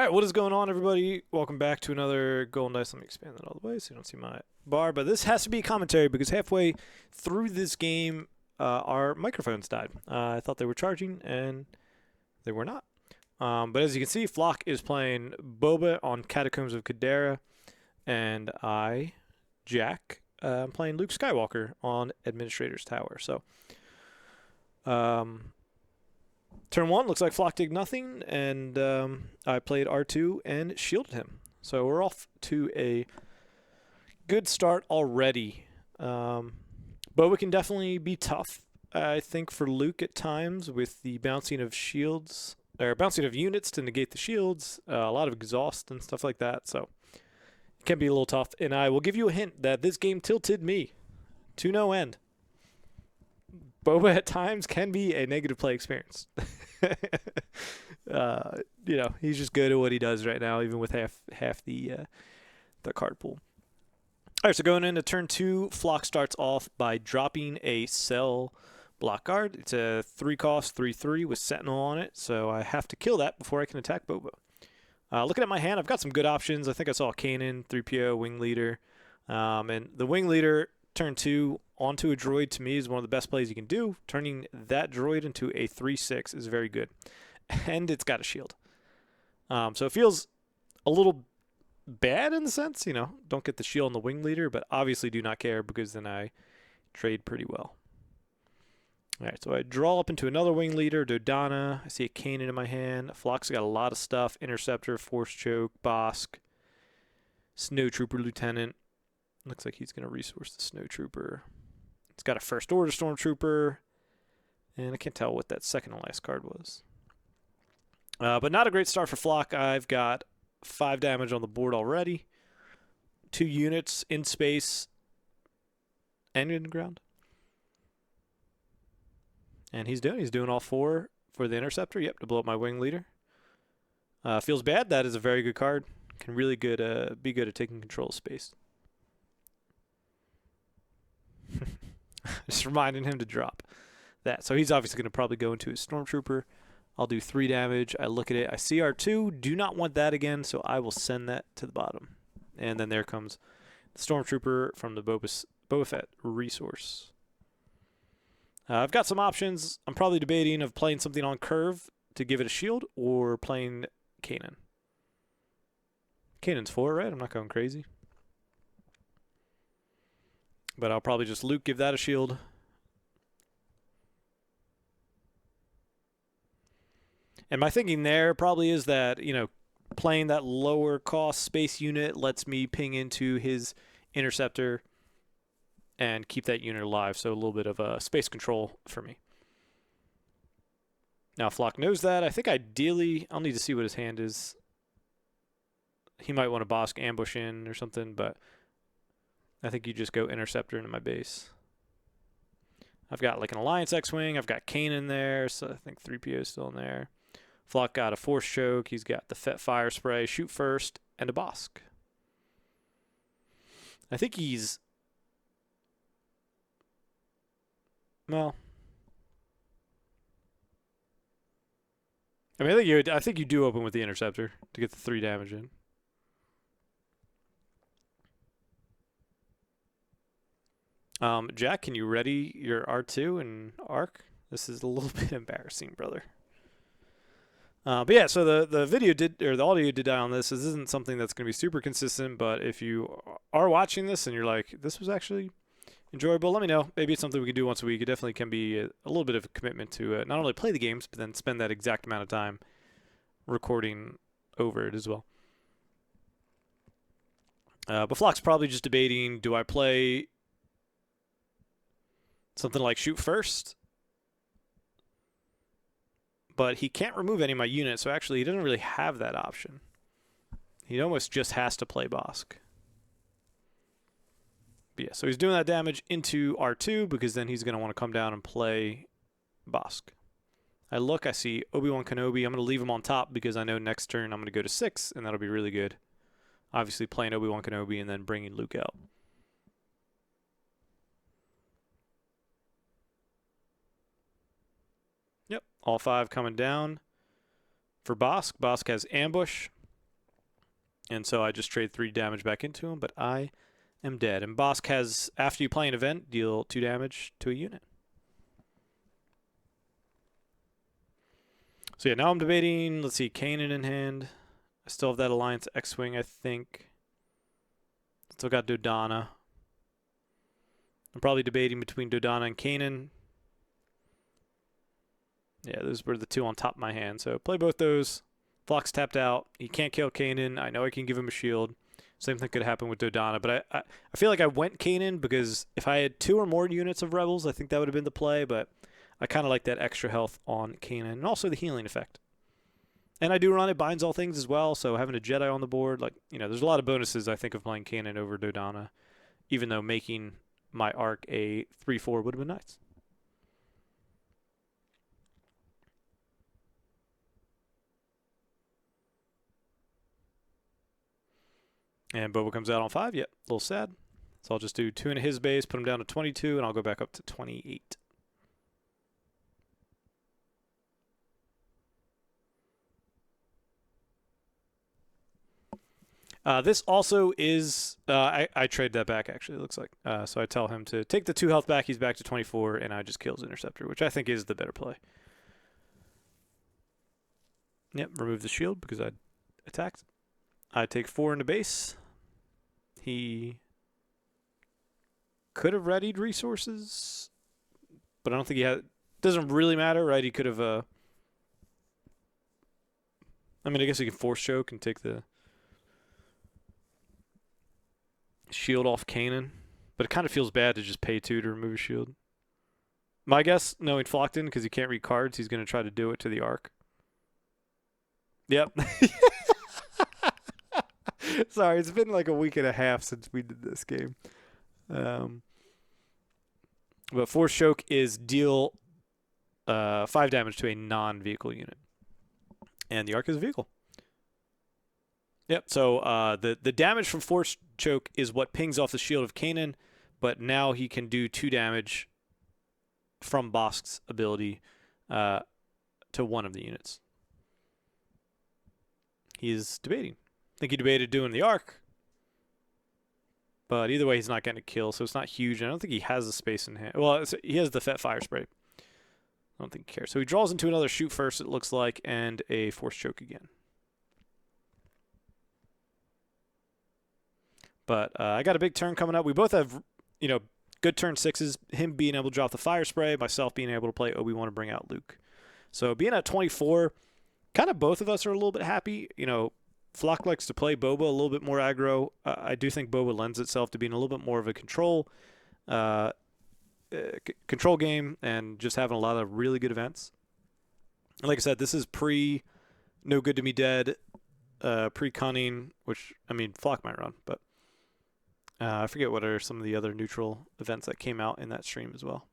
right, what is going on, everybody? Welcome back to another Golden Dice. Let me expand that all the way so you don't see my bar. But this has to be commentary because halfway through this game, our microphones died. I thought they were charging, and they were not. But as you can see, Flock is playing Boba on Catacombs of Cadera, and I, Jack, am playing Luke Skywalker on Administrator's Tower. So, turn one, looks like Flock did nothing, and I played R2 and shielded him. So we're off to a good start already. Boba can definitely be tough, I think, for Luke at times with the bouncing of shields, or bouncing of units to negate the shields, a lot of exhaust and stuff like that. So it can be a little tough. And I will give you a hint that this game tilted me to no end. Boba at times can be a negative play experience. He's just good at what he does right now, even with half the card pool. All right, so going into turn two, Flock starts off by dropping a Cell block guard. It's a 3-cost 3/3 with Sentinel on it, so I have to kill that before I can attack Boba. Looking at my hand, I've got some good options. I think I saw Kanan, 3PO, Wing Leader, and the Wing Leader turn two onto a droid to me is one of the best plays you can do. Turning that droid into a 3/6 is very good, and it's got a shield. So it feels a little bad in the sense, don't get the shield on the Wing Leader, but obviously do not care because then I trade pretty well. All right, so I draw up into another Wing Leader, Dodana. I see a Kanan in my hand. Flock's got a lot of stuff: Interceptor, Force Choke, Bosk, Snow Trooper Lieutenant. Looks like he's going to resource the Snow Trooper. It's got a First Order Stormtrooper, and I can't tell what that second to last card was. But not a great start for Flock. I've got 5 damage on the board already. 2 units in space and in the ground. And he's doing all 4 for the Interceptor. Yep, to blow up my Wing Leader. Feels bad. That is a very good card. Can really be good at taking control of space. Just reminding him to drop that. So he's obviously going to probably go into his Stormtrooper. I'll do 3 damage. I look at it. I see R2. Do not want that again, so I will send that to the bottom. And then there comes the Stormtrooper from the Boba Fett resource. I've got some options. I'm probably debating of playing something on curve to give it a shield or playing Kanan. Kanan's 4, right? I'm not going crazy. But I'll probably just Luke give that a shield. And my thinking there probably is that, playing that lower cost space unit lets me ping into his Interceptor and keep that unit alive. So a little bit of a space control for me. Now Flock knows that. I think ideally I'll need to see what his hand is. He might want to Bosk ambush in or something, but I think you just go Interceptor into my base. I've got like an Alliance X-Wing. I've got Kanan there, so I think 3PO is still in there. Flock got a Force Choke. He's got the Fett Fire Spray, Shoot First, and a Bosk. I think he's... Well... I think you do open with the Interceptor to get the 3 damage in. Jack, can you ready your R2 and Arc? This is a little bit embarrassing, brother. But yeah, so the video the audio did die on this. This isn't something that's going to be super consistent, but if you are watching this and you're like, this was actually enjoyable, let me know. Maybe it's something we can do once a week. It definitely can be a little bit of a commitment to not only play the games, but then spend that exact amount of time recording over it as well. But Flock's probably just debating, do I play something like Shoot First? But he can't remove any of my units, so actually he doesn't really have that option. He almost just has to play Bosk. But yeah, so he's doing that damage into R2 because then he's going to want to come down and play Bosk. I see Obi-Wan Kenobi. I'm going to leave him on top because I know next turn I'm going to go to 6, and that'll be really good. Obviously playing Obi-Wan Kenobi and then bringing Luke out. Yep, all 5 coming down for Bosk. Bosk has Ambush. And so I just trade 3 damage back into him, but I am dead. And Bosk has, after you play an event, deal 2 damage to a unit. So yeah, now I'm debating, let's see, Kanan in hand. I still have that Alliance X-Wing, I think. Still got Dodonna. I'm probably debating between Dodonna and Kanan. Yeah, those were the 2 on top of my hand. So play both those. Flock's tapped out. He can't kill Kanan. I know I can give him a shield. Same thing could happen with Dodonna. But I feel like I went Kanan because if I had 2 or more units of Rebels, I think that would have been the play. But I kind of like that extra health on Kanan. And also the healing effect. And I do run it binds all things as well. So having a Jedi on the board, like, you know, there's a lot of bonuses, I think, of playing Kanan over Dodonna. Even though making my arc a 3/4 would have been nice. And Boba comes out on 5. Yep, a little sad. So I'll just do 2 into his base, put him down to 22, and I'll go back up to 28. This also is, I trade that back, actually, it looks like. So I tell him to take the 2 health back, he's back to 24, and I just kill his Interceptor, which I think is the better play. Yep, remove the shield because I attacked. I take 4 into base. He could have readied resources, but I don't think he had. Doesn't really matter, right? He could have. I mean, I guess he can force choke and take the shield off Kanan, but it kind of feels bad to just pay 2 to remove a shield. My guess, knowing Flocked in because he can't read cards, he's going to try to do it to the arc. Yep. Sorry, it's been like a week and a half since we did this game. But Force Choke is deal 5 damage to a non-vehicle unit. And the arc is a vehicle. Yep, so the damage from Force Choke is what pings off the shield of Kanan, but now he can do 2 damage from Bosk's ability to one of the units. He's debating. I think he debated doing the arc. But either way, he's not getting a kill, so it's not huge. I don't think he has the space in hand. Well, he has the Fet Fire Spray. I don't think he cares. So he draws into another shoot first, it looks like, and a Force Choke again. But I got a big turn coming up. We both have, you know, good turn 6s. Him being able to drop the Fire Spray, myself being able to play Obi-Wan to bring out Luke. So being at 24, kind of both of us are a little bit happy. You know, Flock likes to play Boba a little bit more aggro. I do think Boba lends itself to being a little bit more of a control game and just having a lot of really good events. And like I said, this is pre No Good to Me Dead, pre-Cunning, which, I mean, Flock might run, but I forget what are some of the other neutral events that came out in that stream as well.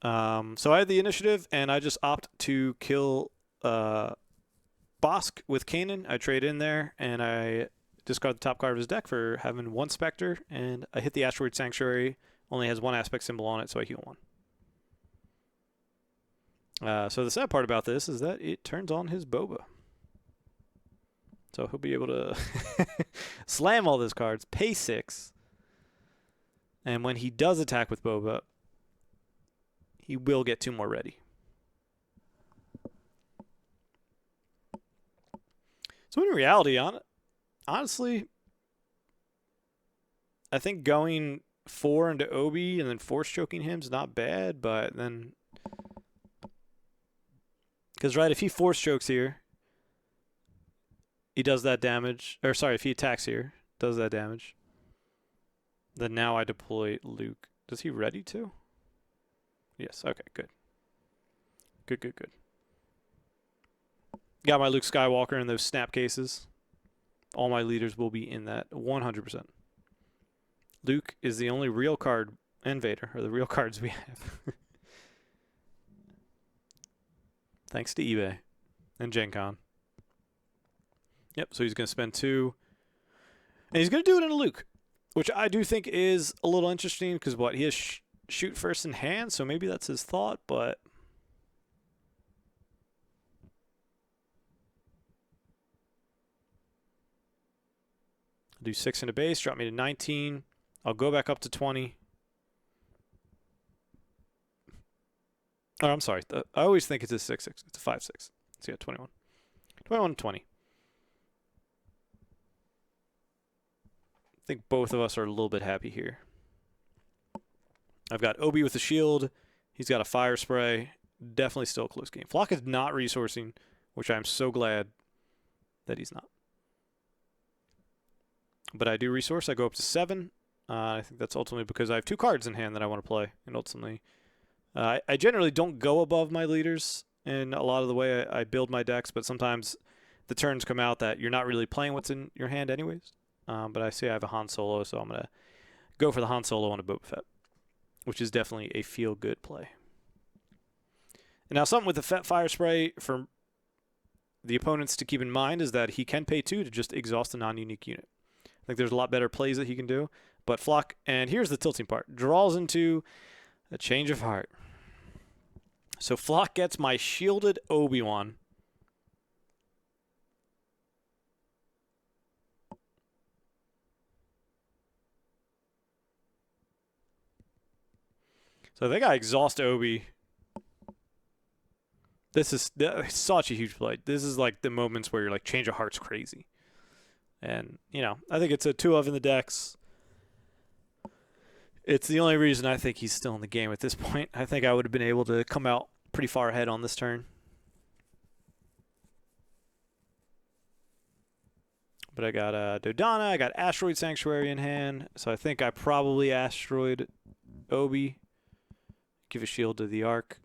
So I had the initiative, and I just opt to kill Bosk with Kanan. I trade in there, and I discard the top card of his deck for having 1 Spectre, and I hit the Asteroid Sanctuary. Only has 1 aspect symbol on it, so I heal 1. So the sad part about this is that it turns on his Boba. So he'll be able to slam all those cards, pay 6, and when he does attack with Boba, he will get 2 more ready. So in reality, honestly, I think going 4 into Obi and then Force Choking him is not bad, but then... Because, right, if he Force Chokes here, he does that damage. Or, sorry, if he attacks here, does that damage. Then now I deploy Luke. Does he ready to? Yes, okay, good. Good. Got my Luke Skywalker in those snap cases. All my leaders will be in that 100%. Luke is the only real card, and Vader are the real cards we have. Thanks to eBay and Gen Con. Yep, so he's going to spend 2. And he's going to do it in a Luke, which I do think is a little interesting because what? He has shoot first in hand, so maybe that's his thought, but... I'll do 6 into base, drop me to 19. I'll go back up to 20. Oh, I'm sorry. I always think it's a 6-6. It's a 5-6. So yeah, 21. 21 20. I think both of us are a little bit happy here. I've got Obi with a shield. He's got a fire spray. Definitely still a close game. Flock is not resourcing, which I'm so glad that he's not. But I do resource. I go up to 7. I think that's ultimately because I have 2 cards in hand that I want to play. And ultimately, I generally don't go above my leaders in a lot of the way I build my decks, but sometimes the turns come out that you're not really playing what's in your hand anyways. But I see I have a Han Solo, so I'm going to go for the Han Solo on a Boba Fett, which is definitely a feel-good play. And now something with the Fett Fire Spray for the opponents to keep in mind is that he can pay 2 to just exhaust a non-unique unit. I think there's a lot better plays that he can do. But Flock, and here's the tilting part, draws into a change of heart. So Flock gets my shielded Obi-Wan. So I think I exhaust Obi. This is such a huge play. This is like the moments where you're like, change of heart's crazy. And, you know, I think it's a 2 of in the decks. It's the only reason I think he's still in the game at this point. I think I would have been able to come out pretty far ahead on this turn. But I got Dodonna, I got Asteroid Sanctuary in hand, so I think I probably Asteroid Obi. Give a shield to the Arc.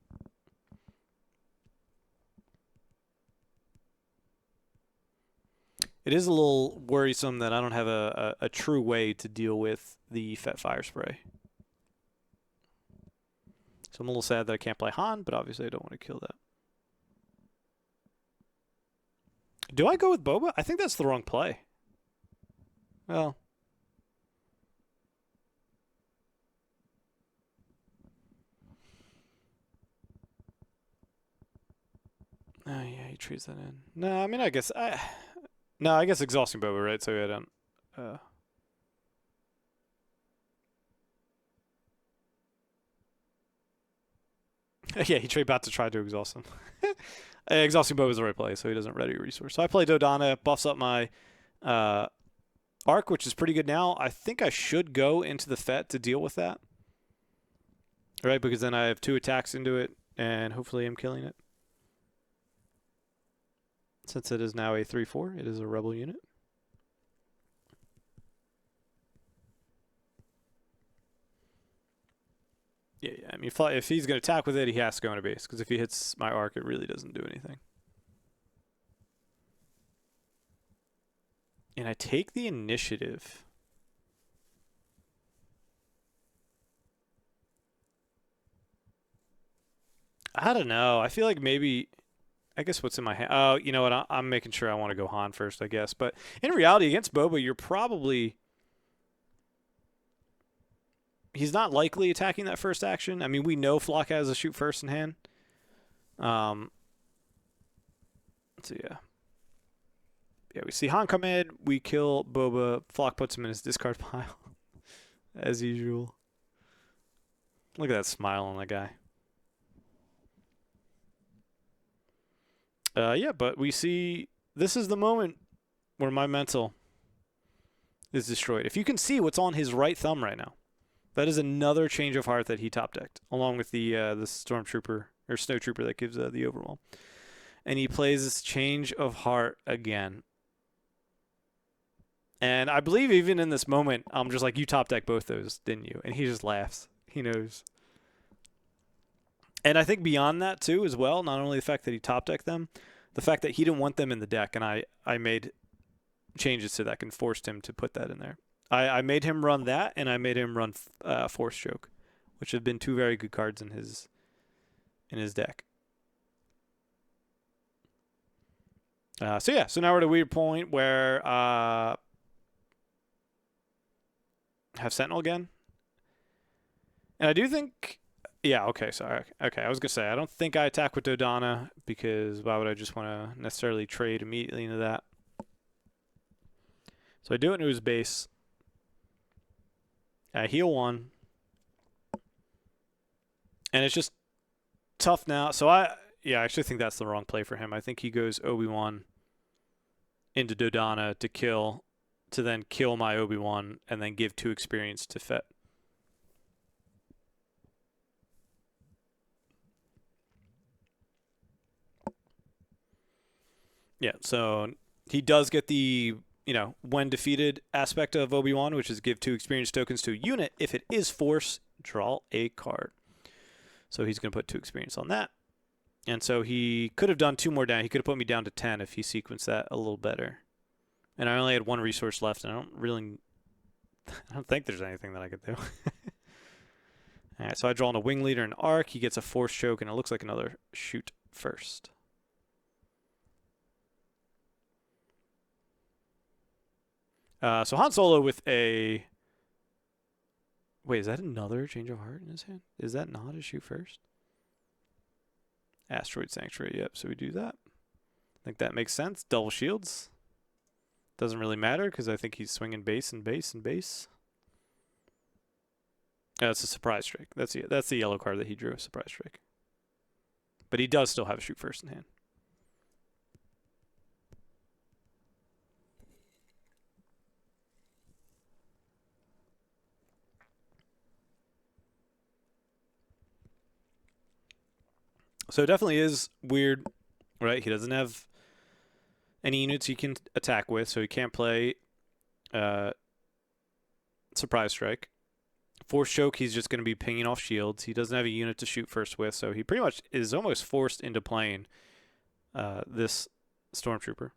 It is a little worrisome that I don't have a true way to deal with the Fett Fire Spray. So I'm a little sad that I can't play Han, but obviously I don't want to kill that. Do I go with Boba? I think that's the wrong play. Well. Oh, yeah, he trades that in. No, I mean, I guess... No, I guess exhausting Boba, right? So I don't... yeah, he about to try to exhaust him. Exhausting Boba is the right play, so he doesn't ready a resource. So I play Dodonna, buffs up my Arc, which is pretty good now. I think I should go into the Fett to deal with that. Right, because then I have 2 attacks into it, and hopefully I'm killing it. Since it is now a 3-4, it is a rebel unit. Yeah, I mean, if he's going to attack with it, he has to go into base, because if he hits my Arc, it really doesn't do anything. And I take the initiative. I don't know. I feel like maybe... I guess what's in my hand. Oh, you know what? I'm making sure I want to go Han first, I guess. But in reality, against Boba, you're probably... He's not likely attacking that first action. I mean, we know Flock has a shoot first in hand. So, yeah. Yeah, we see Han come in. We kill Boba. Flock puts him in his discard pile. As usual. Look at that smile on that guy. Yeah, but we see this is the moment where my mental is destroyed. If you can see what's on his right thumb right now, that is another change of heart that he top decked, along with the Stormtrooper or Snowtrooper that gives the overwhelm. And he plays this change of heart again. And I believe even in this moment, I'm just like, you top deck both those, didn't you? And he just laughs. He knows. And I think beyond that, too, as well, not only the fact that he top-decked them, the fact that he didn't want them in the deck, and I made changes to that and forced him to put that in there. I made him run that, and I made him run Force Choke, which have been 2 very good cards in his deck. So, yeah, so now we're at a weird point where have Sentinel again. And I do think... Yeah, okay, sorry. Okay, I was going to say, I don't think I attack with Dodonna because why would I just want to necessarily trade immediately into that? So I do it into his base. I heal 1. And it's just tough now. So I actually think that's the wrong play for him. I think he goes Obi-Wan into Dodonna to kill, to then kill my Obi-Wan and then give 2 experience to Fett. Yeah, so he does get the, when defeated aspect of Obi-Wan, which is give 2 experience tokens to a unit. If it is force, draw a card. So he's going to put 2 experience on that. And so he could have done 2 more down. He could have put me down to 10 if he sequenced that a little better. And I only had 1 resource left, and I don't think there's anything that I could do. All right, so I draw on a wing leader and arc. He gets a force choke, and it looks like another shoot first. So Han Solo with a... Wait, is that another Change of Heart in his hand? Is that not a shoot first? Asteroid Sanctuary, yep, so we do that. I think that makes sense. Double shields. Doesn't really matter because I think he's swinging base and base and base. That's a surprise strike. That's the yellow card that he drew, a surprise strike. But he does still have a shoot first in hand. So it definitely is weird, right? He doesn't have any units he can attack with, so he can't play Surprise Strike. Force Choke, he's just going to be pinging off shields. He doesn't have a unit to shoot first with, so he pretty much is almost forced into playing this Stormtrooper.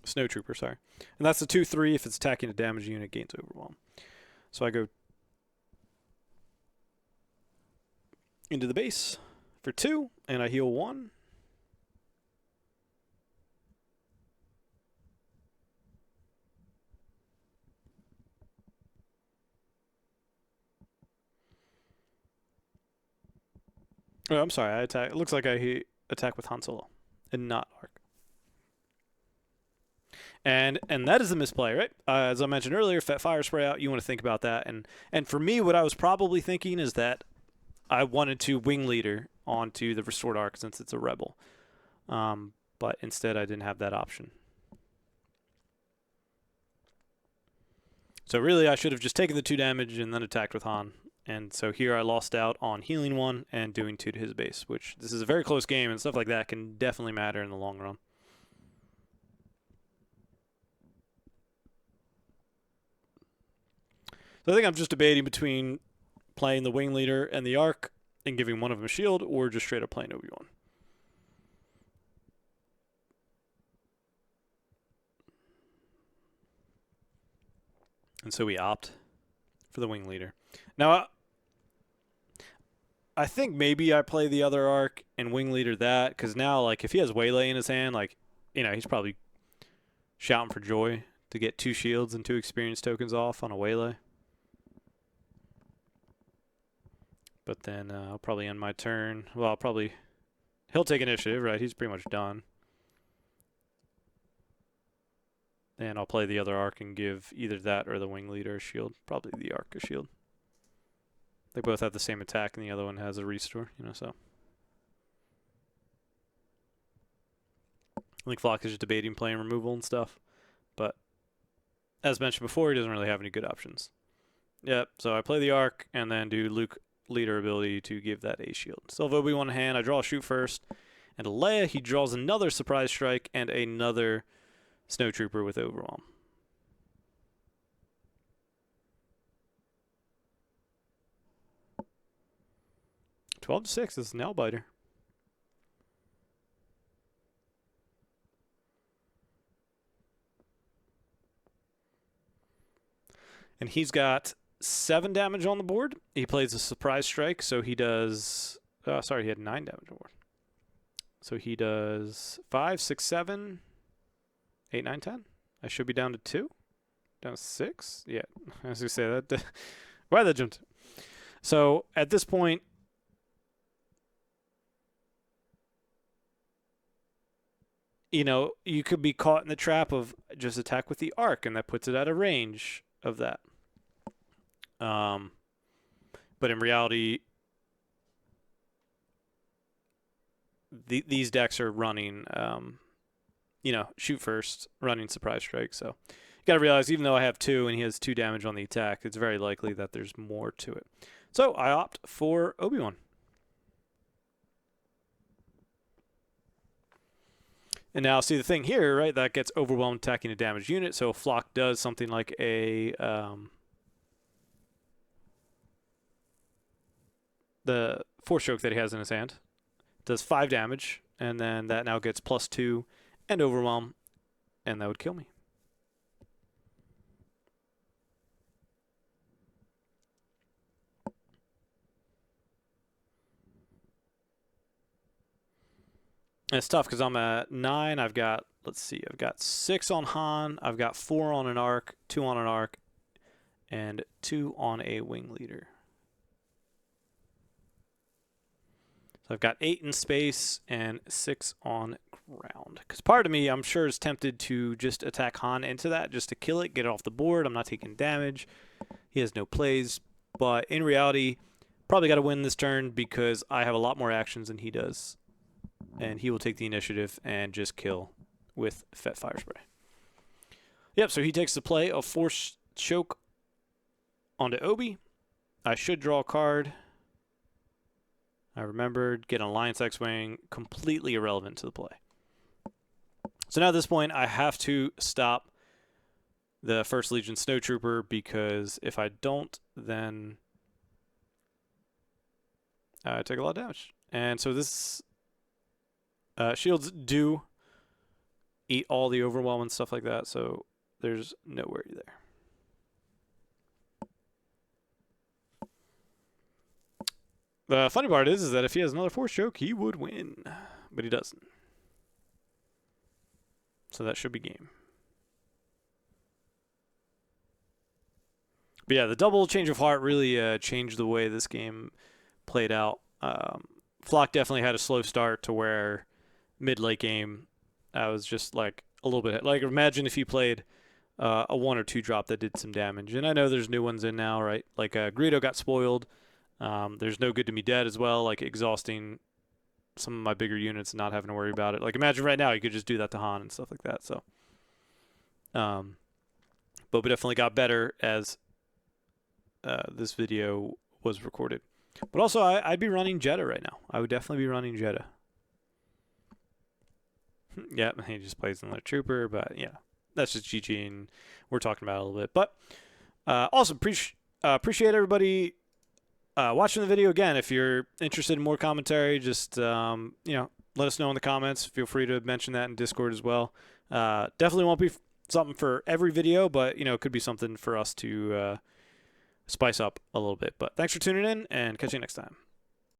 Snowtrooper, sorry. And that's the 2/3. If it's attacking a damage unit, gains Overwhelm. So I go into the base for 2, and I heal 1. Oh, I'm sorry. I attack. It looks like I attack with Han Solo, and not Arc. And that is a misplay, right? As I mentioned earlier, Fett Fire Spray out. You want to think about that. And for me, what I was probably thinking is that I wanted to wing leader onto the restored arc since it's a rebel. But instead I didn't have that option. So really I should have just taken the 2 damage and then attacked with Han. And so here I lost out on healing 1 and doing 2 to his base, which this is a very close game and stuff like that can definitely matter in the long run. So I think I'm just debating between playing the wing leader and the arc and giving one of them a shield, or just straight up playing Obi-Wan. And so we opt for the wing leader. Now, I think maybe I play the other arc and wing leader that, because now, like, if he has Waylay in his hand, like, he's probably shouting for joy to get 2 shields and 2 experience tokens off on a Waylay. But then I'll probably end my turn. Well, he'll take initiative, right? He's pretty much done. And I'll play the other arc and give either that or the wing leader a shield. Probably the arc a shield. They both have the same attack, and the other one has a restore, so. I think Flock is just debating playing removal and stuff. But as mentioned before, he doesn't really have any good options. Yep, so I play the arc and then do Luke leader ability to give that a shield. Still have Obi-Wan in hand. I draw a shoot first. And Leia, he draws another surprise strike and another Snowtrooper with Overwhelm. Twelve to 6 is a nail biter. And he's got 7 damage on the board. He plays a surprise strike, so he does... sorry, he had 9 damage on the board. So he does 5, 6, 7, 8, 9, 10. I should be down to 2. Down to 6? Yeah, I was going to say that. Why that jumped? So at this point, you know, you could be caught in the trap of just attack with the arc, and that puts it at a range of that. But in reality, these decks are running, you know, shoot first, running surprise strike. So you got to realize, even though I have 2 and he has 2 damage on the attack, it's very likely that there's more to it. So I opt for Obi-Wan. And now, see the thing here, right? That gets overwhelmed attacking a damaged unit. So if Flock does something like a the Force Choke that he has in his hand, does 5 damage, and then that now gets +2 and overwhelm, and that would kill me. And it's tough because I'm at 9. I've got, let's see, I've got 6 on Han. I've got 4 on an arc, 2 on an arc, and 2 on a wing leader. So I've got 8 in space and 6 on ground. Because part of me, I'm sure, is tempted to just attack Han into that, just to kill it, get it off the board. I'm not taking damage. He has no plays. But in reality, probably got to win this turn because I have a lot more actions than he does. And he will take the initiative and just kill with Fet Fire Spray. Yep, so he takes the play of Force Choke onto Obi. I should draw a card. I remembered, get an Alliance X-Wing, completely irrelevant to the play. So now at this point, I have to stop the First Legion Snowtrooper, because if I don't, then I take a lot of damage. And so this shields do eat all the overwhelm and stuff like that, so there's no worry there. The funny part is that if he has another Force Choke, he would win. But he doesn't. So that should be game. But yeah, the double change of heart really changed the way this game played out. Flock definitely had a slow start to where mid-late game, I was just like a little bit... Like, imagine if you played a 1 or 2 drop that did some damage. And I know there's new ones in now, right? Like, Greedo got spoiled. There's no good to me dead as well, like exhausting some of my bigger units and not having to worry about it. Like, imagine right now you could just do that to Han and stuff like that. So, but we definitely got better as this video was recorded. But also, I'd be running Jedha right now. I would definitely be running Jedha. Yeah, he just plays another trooper, but yeah, that's just GG, and we're talking about it a little bit. But awesome, appreciate everybody watching the video. Again, if you're interested in more commentary, just you know, let us know in the comments. Feel free to mention that in Discord as well. Definitely won't be something for every video, but you know, it could be something for us to spice up a little bit. But thanks for tuning in, and catch you next time.